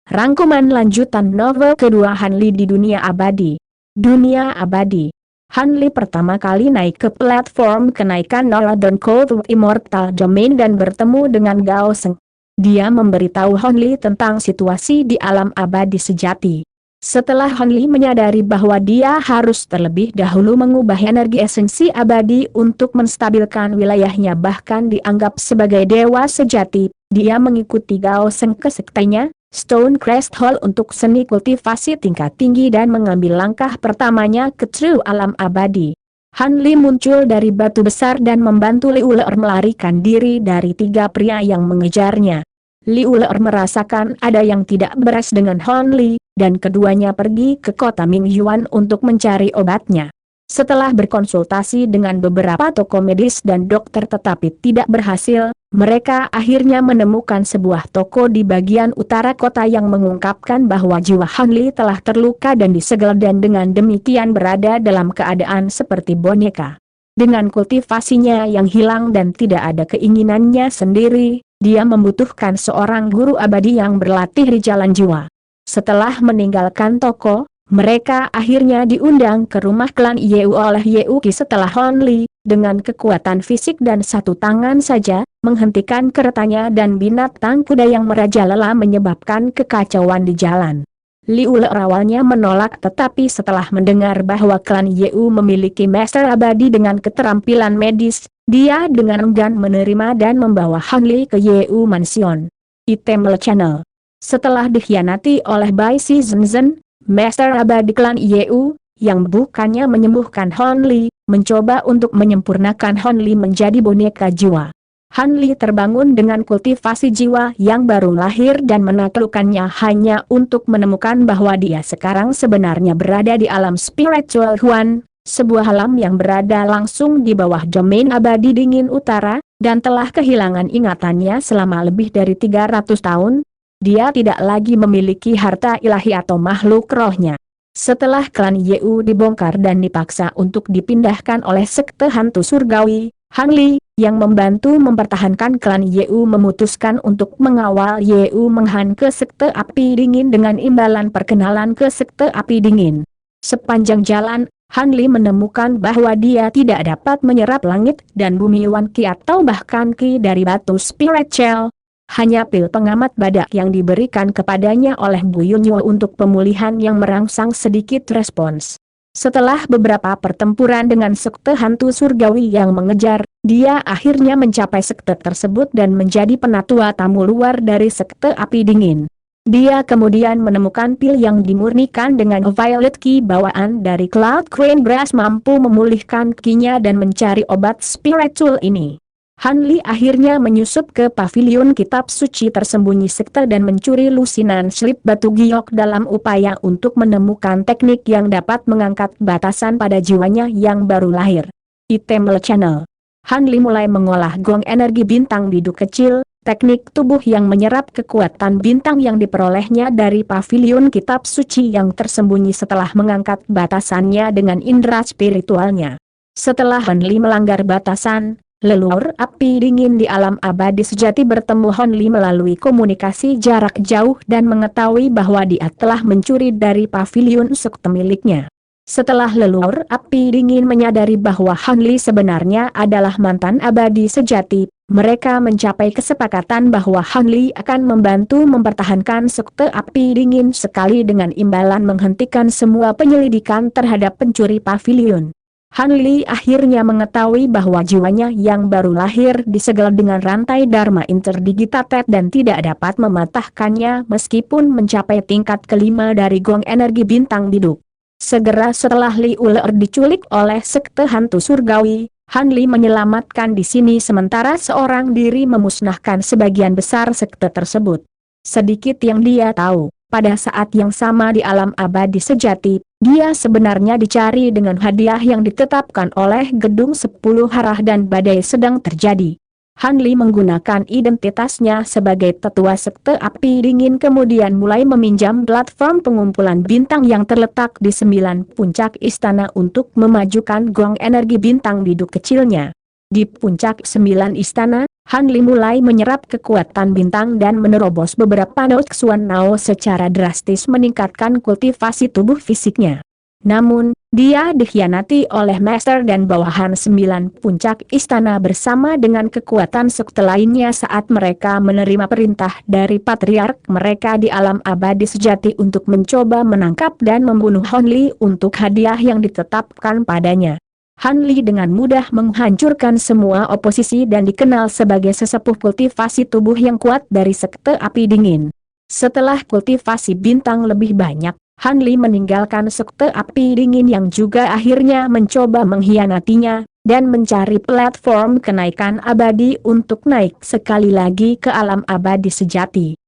Rangkuman lanjutan novel kedua Han Li di Dunia Abadi. Dunia Abadi. Han Li pertama kali naik ke platform kenaikan Noladon Cold Immortal Domain dan bertemu dengan Gao Seng. Dia memberitahu Han Li tentang situasi di alam abadi sejati. Setelah Han Li menyadari bahwa dia harus terlebih dahulu mengubah energi esensi abadi untuk menstabilkan wilayahnya bahkan dianggap sebagai dewa sejati, dia mengikuti Gao Seng ke sektenya, Stone Crest Hall untuk seni kultivasi tingkat tinggi dan mengambil langkah pertamanya ke True Alam Abadi. Han Li muncul dari batu besar dan membantu Li Uler melarikan diri dari tiga pria yang mengejarnya. Li Uler merasakan ada yang tidak beres dengan Han Li, dan keduanya pergi ke kota Mingyuan untuk mencari obatnya. Setelah berkonsultasi dengan beberapa toko medis dan dokter tetapi tidak berhasil, mereka akhirnya menemukan sebuah toko di bagian utara kota yang mengungkapkan bahwa jiwa Han Li telah terluka dan disegel dan dengan demikian berada dalam keadaan seperti boneka. Dengan kultivasinya yang hilang dan tidak ada keinginannya sendiri, dia membutuhkan seorang guru abadi yang berlatih di jalan jiwa. Setelah meninggalkan toko, mereka akhirnya diundang ke rumah klan Yeu oleh Yeuki setelah Han Li, dengan kekuatan fisik dan satu tangan saja, menghentikan keretanya dan binatang kuda yang merajalela menyebabkan kekacauan di jalan. Li Uler awalnya menolak tetapi setelah mendengar bahwa klan Yeu memiliki master abadi dengan keterampilan medis, dia dengan enggan menerima dan membawa Han Li ke Yeu Mansion. Item Channel. Setelah dikhianati oleh Bai Si Zhenzen, master abadi klan Yeu, yang bukannya menyembuhkan Han Li, mencoba untuk menyempurnakan Han Li menjadi boneka jiwa. Han Li terbangun dengan kultivasi jiwa yang baru lahir dan menaklukkannya hanya untuk menemukan bahwa dia sekarang sebenarnya berada di alam spiritual Huan, sebuah alam yang berada langsung di bawah domain abadi dingin utara, dan telah kehilangan ingatannya selama lebih dari 300 tahun. Dia tidak lagi memiliki harta ilahi atau makhluk rohnya. Setelah klan Yeu dibongkar dan dipaksa untuk dipindahkan oleh sekte hantu surgawi, Han Li, yang membantu mempertahankan klan Yeu memutuskan untuk mengawal Yeu Menghan ke sekte api dingin dengan imbalan perkenalan ke sekte api dingin. Sepanjang jalan, Han Li menemukan bahwa dia tidak dapat menyerap langit dan bumi Wan Qi atau bahkan Qi dari batu spiritual. Hanya pil pengamat badak yang diberikan kepadanya oleh Bu Yunyo untuk pemulihan yang merangsang sedikit respons. Setelah beberapa pertempuran dengan sekte hantu surgawi yang mengejar, dia akhirnya mencapai sekte tersebut dan menjadi penatua tamu luar dari sekte api dingin. Dia kemudian menemukan pil yang dimurnikan dengan Violet Key bawaan dari Cloud Crane Brass mampu memulihkan Ki-nya dan mencari obat spiritual ini. Han Li akhirnya menyusup ke pavilion kitab suci tersembunyi sekte dan mencuri lusinan slip batu giok dalam upaya untuk menemukan teknik yang dapat mengangkat batasan pada jiwanya yang baru lahir. Item Channel. Han Li mulai mengolah gong energi bintang bidu kecil, teknik tubuh yang menyerap kekuatan bintang yang diperolehnya dari pavilion kitab suci yang tersembunyi setelah mengangkat batasannya dengan indera spiritualnya. Setelah Han Li melanggar batasan, leluhur api dingin di alam abadi sejati bertemu Han Li melalui komunikasi jarak jauh dan mengetahui bahwa dia telah mencuri dari pavilion sekte miliknya. Setelah leluhur api dingin menyadari bahwa Han Li sebenarnya adalah mantan abadi sejati, mereka mencapai kesepakatan bahwa Han Li akan membantu mempertahankan sekte api dingin sekali dengan imbalan menghentikan semua penyelidikan terhadap pencuri pavilion. Han Li akhirnya mengetahui bahwa jiwanya yang baru lahir disegel dengan rantai Dharma interdigitated dan tidak dapat mematahkannya meskipun mencapai tingkat kelima dari gong energi bintang biduk. Segera setelah Li Uler diculik oleh sekte hantu surgawi, Han Li menyelamatkan di sini sementara seorang diri memusnahkan sebagian besar sekte tersebut. Sedikit yang dia tahu, pada saat yang sama di alam abadi sejati, dia sebenarnya dicari dengan hadiah yang ditetapkan oleh Gedung 10 Harah dan badai sedang terjadi. Han Li menggunakan identitasnya sebagai tetua sekte api dingin kemudian mulai meminjam platform pengumpulan bintang yang terletak di 9 puncak istana untuk memajukan gong energi bintang biduk kecilnya. Di puncak 9 istana, Han Li mulai menyerap kekuatan bintang dan menerobos beberapa Noxuan Nao secara drastis meningkatkan kultivasi tubuh fisiknya. Namun, dia dikhianati oleh Master dan bawahan 9 puncak istana bersama dengan kekuatan sekte lainnya saat mereka menerima perintah dari patriark mereka di alam abadi sejati untuk mencoba menangkap dan membunuh Han Li untuk hadiah yang ditetapkan padanya. Han Li dengan mudah menghancurkan semua oposisi dan dikenal sebagai sesepuh kultivasi tubuh yang kuat dari sekte api dingin. Setelah kultivasi bintang lebih banyak, Han Li meninggalkan sekte api dingin yang juga akhirnya mencoba mengkhianatinya, dan mencari platform kenaikan abadi untuk naik sekali lagi ke alam abadi sejati.